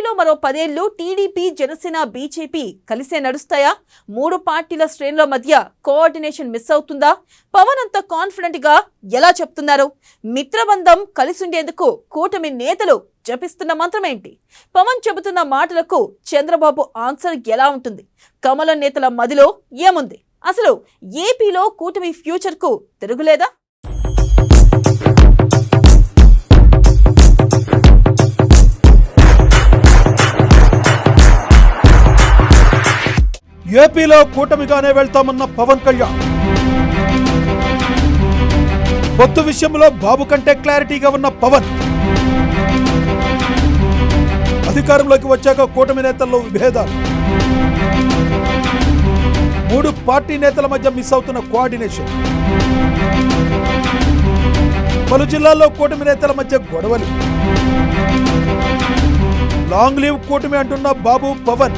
ఏపీలో మరో 10 ఏళ్లు టీడీపీ, జనసేన, బీజేపీ కలిసే నడుస్తాయా? మూడు పార్టీల శ్రేణుల మధ్య కోఆర్డినేషన్ మిస్ అవుతుందా? పవన్ అంత కాన్ఫిడెంట్ గా ఎలా చెప్తున్నారు? మిత్రబంధం కలిసుండేందుకు కూటమి నేతలు జపిస్తున్న మంత్రం ఏంటి? పవన్ చెబుతున్న మాటలకు చంద్రబాబు ఆన్సర్ ఎలా ఉంటుంది? కమల నేతల మదిలో ఏముంది? అసలు ఏపీలో కూటమి ఫ్యూచర్ కు తిరుగులేదా? ఏపీలో కూటమిగానే వెళ్తామన్న పవన్ కళ్యాణ్ పొత్తు విషయంలో బాబు కంటే క్లారిటీగా ఉన్న పవన్ అధికారంలోకి వచ్చాక కూటమి నేతల్లో విభేదాలు, మూడు పార్టీ నేతల మధ్య మిస్ అవుతున్న కోఆర్డినేషన్, పలు జిల్లాల్లో కూటమి నేతల మధ్య గొడవలు, లాంగ్ లీవ్ కూటమి అంటున్న బాబు పవన్.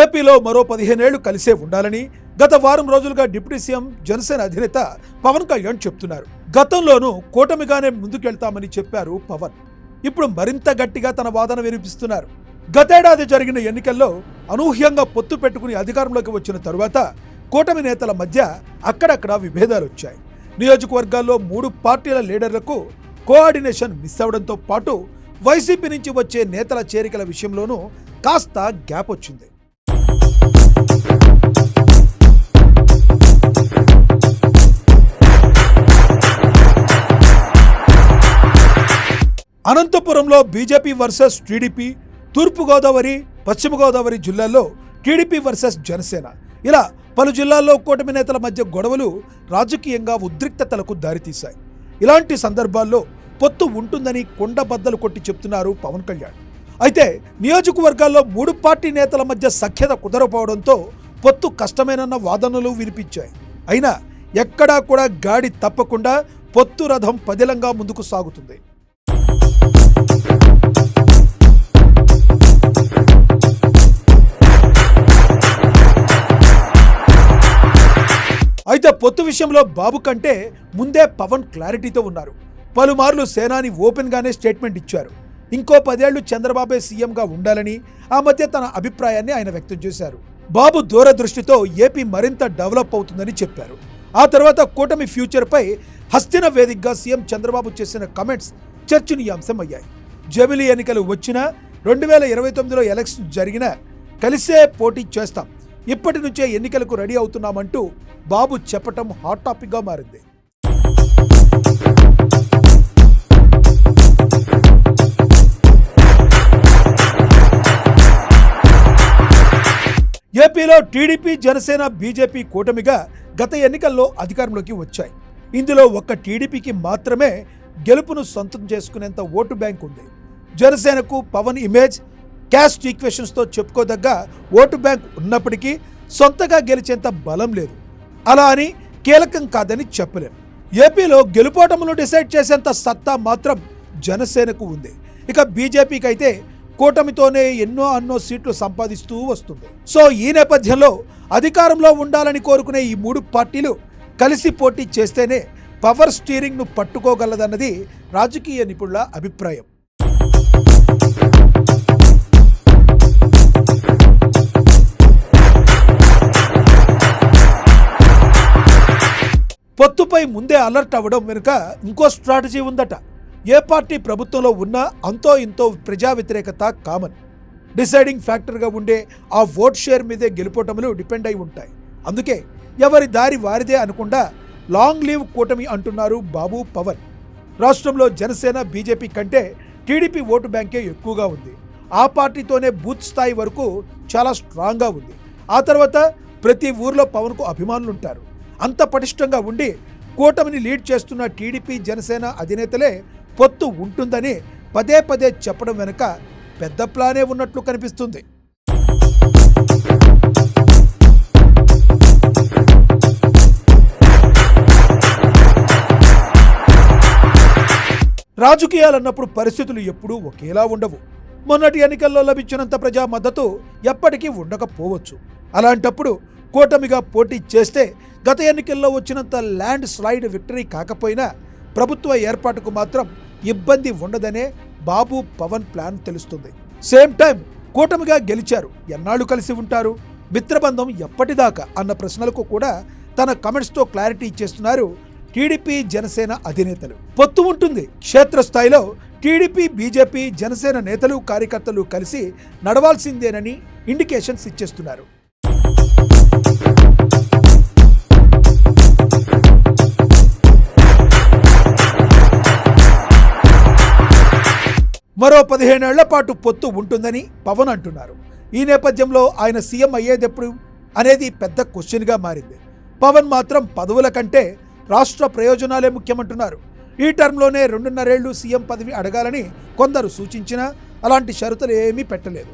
ఏపీలో మరో 15 ఏళ్లు కలిసే ఉండాలని గత వారం రోజులుగా డిప్యూటీ సీఎం జనసేన అధినేత పవన్ కళ్యాణ్ చెప్తున్నారు. గతంలోనూ కూటమిగానే ముందుకెళ్తామని చెప్పారు పవన్. ఇప్పుడు మరింత గట్టిగా తన వాదన వినిపిస్తున్నారు. గతేడాది జరిగిన ఎన్నికల్లో అనూహ్యంగా పొత్తు పెట్టుకుని అధికారంలోకి వచ్చిన తరువాత కూటమి నేతల మధ్య అక్కడక్కడ విభేదాలు వచ్చాయి. నియోజకవర్గాల్లో మూడు పార్టీల లీడర్లకు కోఆర్డినేషన్ మిస్ అవడంతో పాటు వైసీపీ నుంచి వచ్చే నేతల చేరికల విషయంలోనూ కాస్త గ్యాప్ వచ్చింది. అనంతపురంలో బీజేపీ వర్సెస్ టీడీపీ, తూర్పుగోదావరి, పశ్చిమ గోదావరి జిల్లాల్లో టీడీపీ వర్సెస్ జనసేన, ఇలా పలు జిల్లాల్లో కూటమి నేతల మధ్య గొడవలు రాజకీయంగా ఉద్రిక్తతలకు దారితీశాయి. ఇలాంటి సందర్భాల్లో పొత్తు ఉంటుందని కొండబద్దలు కొట్టి చెప్తున్నారు పవన్ కళ్యాణ్. అయితే నియోజకవర్గాల్లో మూడు పార్టీ నేతల మధ్య సఖ్యత కుదరపోవడంతో పొత్తు కష్టమేనన్న వాదనలు వినిపించాయి. అయినా ఎక్కడా కూడా గాడి తప్పకుండా పొత్తు రథం పదిలంగా ముందుకు సాగుతుంది. అయితే పొత్తు విషయంలో బాబు కంటే ముందే పవన్ క్లారిటీతో ఉన్నారు. పలుమార్లు సేనాని ఓపెన్ గానే స్టేట్మెంట్ ఇచ్చారు. ఇంకో 10 ఏళ్లు చంద్రబాబే సీఎంగా ఉండాలని ఆ మధ్య తన అభిప్రాయాన్ని ఆయన వ్యక్తం చేశారు. బాబు దూరదృష్టితో ఏపీ మరింత డెవలప్ అవుతుందని చెప్పారు. ఆ తర్వాత కూటమి ఫ్యూచర్ పై హస్తిన వేదికగా సీఎం చంద్రబాబు చేసిన కమెంట్స్ చర్చనీయాంశమయ్యాయి. జమిలీ ఎన్నికలు వచ్చినా 2029లో ఎలక్షన్ జరిగినా కలిసే పోటీ చేస్తాం, ఇప్పటి నుంచే ఎన్నికలకు రెడీ అవుతున్నామంటూ బాబు చెప్పటం హాట్ టాపిక్గా మారింది. ఏపీలో టీడీపీ, జనసేన, బీజేపీ కూటమిగా గత ఎన్నికల్లో అధికారంలోకి వచ్చాయి. ఇందులో ఒక్క టీడీపీకి మాత్రమే గెలుపును సొంతం చేసుకునేంత ఓటు బ్యాంక్ ఉంది. జనసేనకు పవన్ ఇమేజ్, క్యాస్ట్ ఈక్వేషన్స్తో చెప్పుకోదగ్గ ఓటు బ్యాంక్ ఉన్నప్పటికీ సొంతగా గెలిచేంత బలం లేదు. అలా అని కీలకం కాదని చెప్పలేం. ఏపీలో గెలుపోటములను డిసైడ్ చేసేంత సత్తా మాత్రం జనసేనకు ఉంది. ఇక బీజేపీకి అయితే కూటమితోనే ఎన్నో సీట్లు సంపాదిస్తూ వస్తుంది. సో ఈ నేపథ్యంలో అధికారంలో ఉండాలని కోరుకునే ఈ మూడు పార్టీలు కలిసి పోటీ చేస్తేనే పవర్ స్టీరింగ్ను పట్టుకోగలదన్నది రాజకీయ నిపుణుల అభిప్రాయం. పొత్తుపై ముందే అలర్ట్ అవ్వడం వెనుక ఇంకో స్ట్రాటజీ ఉందట. ఏ పార్టీ ప్రభుత్వంలో ఉన్నా అంతో ఇంతో ప్రజా వ్యతిరేకత కామన్. డిసైడింగ్ ఫ్యాక్టర్గా ఉండే ఆ ఓట్ షేర్ మీదే గెలుపోటములు డిపెండ్ అయి ఉంటాయి. అందుకే ఎవరి దారి వారిదే అనకుండా లాంగ్ లీవ్ కూటమి అంటున్నారు బాబు పవన్. రాష్ట్రంలో జనసేన, బీజేపీ కంటే టీడీపీ ఓటు బ్యాంకే ఎక్కువగా ఉంది. ఆ పార్టీతోనే బూత్ స్థాయి వరకు చాలా స్ట్రాంగ్గా ఉంది. ఆ తర్వాత ప్రతి ఊర్లో పవన్కు అభిమానులుంటారు. అంత పటిష్టంగా ఉండి కూటమిని లీడ్ చేస్తున్న టీడీపీ, జనసేన అధినేతలే పొత్తు ఉంటుందని పదే చెప్పడం వెనుక పెద్ద ప్లానే ఉన్నట్లు కనిపిస్తుంది. రాజకీయాలన్నప్పుడు పరిస్థితులు ఎప్పుడూ ఒకేలా ఉండవు. మొన్నటి ఎన్నికల్లో లభించినంత ప్రజా మద్దతు ఎప్పటికీ ఉండకపోవచ్చు. అలాంటప్పుడు కూటమిగా పోటీ చేస్తే గత ఎన్నికల్లో వచ్చినంత ల్యాండ్ స్లైడ్ విక్టరీ కాకపోయినా ప్రభుత్వ ఏర్పాటుకు మాత్రం ఇబ్బంది ఉండదనే బాబు పవన్ ప్లాన్ తెలుస్తుంది. సేమ్ టైం కూటమిగా గెలిచారు, ఎన్నాళ్ళు కలిసి ఉంటారు, మిత్రబంధం ఎప్పటిదాకా అన్న ప్రశ్నలకు కూడా తన కమెంట్స్తో క్లారిటీ ఇచ్చేస్తున్నారు టీడీపీ జనసేన అధినేతలు. పొత్తు ఉంటుంది, క్షేత్రస్థాయిలో టీడీపీ బీజేపీ జనసేన నేతలు కార్యకర్తలు కలిసి నడవాల్సిందేనని ఇండికేషన్స్ ఇచ్చేస్తున్నారు. మరో 15 ఏళ్ల పాటు పొత్తు ఉంటుందని పవన్ అంటున్నారు. ఈ నేపథ్యంలో ఆయన సీఎం అయ్యేదెప్పుడు అనేది పెద్ద క్వశ్చన్గా మారింది. పవన్ మాత్రం పదవుల కంటే రాష్ట్ర ప్రయోజనాలే ముఖ్యమంటున్నారు. ఈ టర్మ్లోనే 2.5 ఏళ్లు సీఎం పదవి అడగాలని కొందరు సూచించినా అలాంటి షరతులు ఏమీ పెట్టలేదు.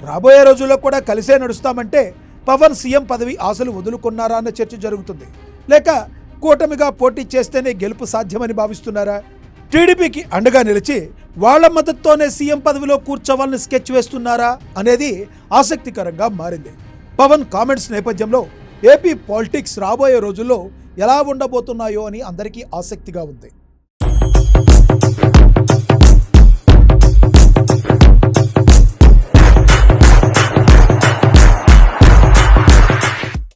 రాబోయే రోజుల్లో కూడా కలిసే నడుస్తామంటే పవన్ సీఎం పదవి ఆశలు వదులుకున్నారా అన్న చర్చ జరుగుతుంది. లేక కూటమిగా పోటీ చేస్తేనే గెలుపు సాధ్యమని భావిస్తున్నారా? టీడీపీకి అండగా నిలిచి వాళ్ల మద్దతుతోనే సీఎం పదవిలో కూర్చోవాలని స్కెచ్ వేస్తున్నారా అనేది ఆసక్తికరంగా మారింది. పవన్ కామెంట్స్ నేపథ్యంలో ఏపీ పాలిటిక్స్ రాబోయే రోజుల్లో ఎలా ఉండబోతున్నాయో అని అందరికీ ఆసక్తిగా ఉంది.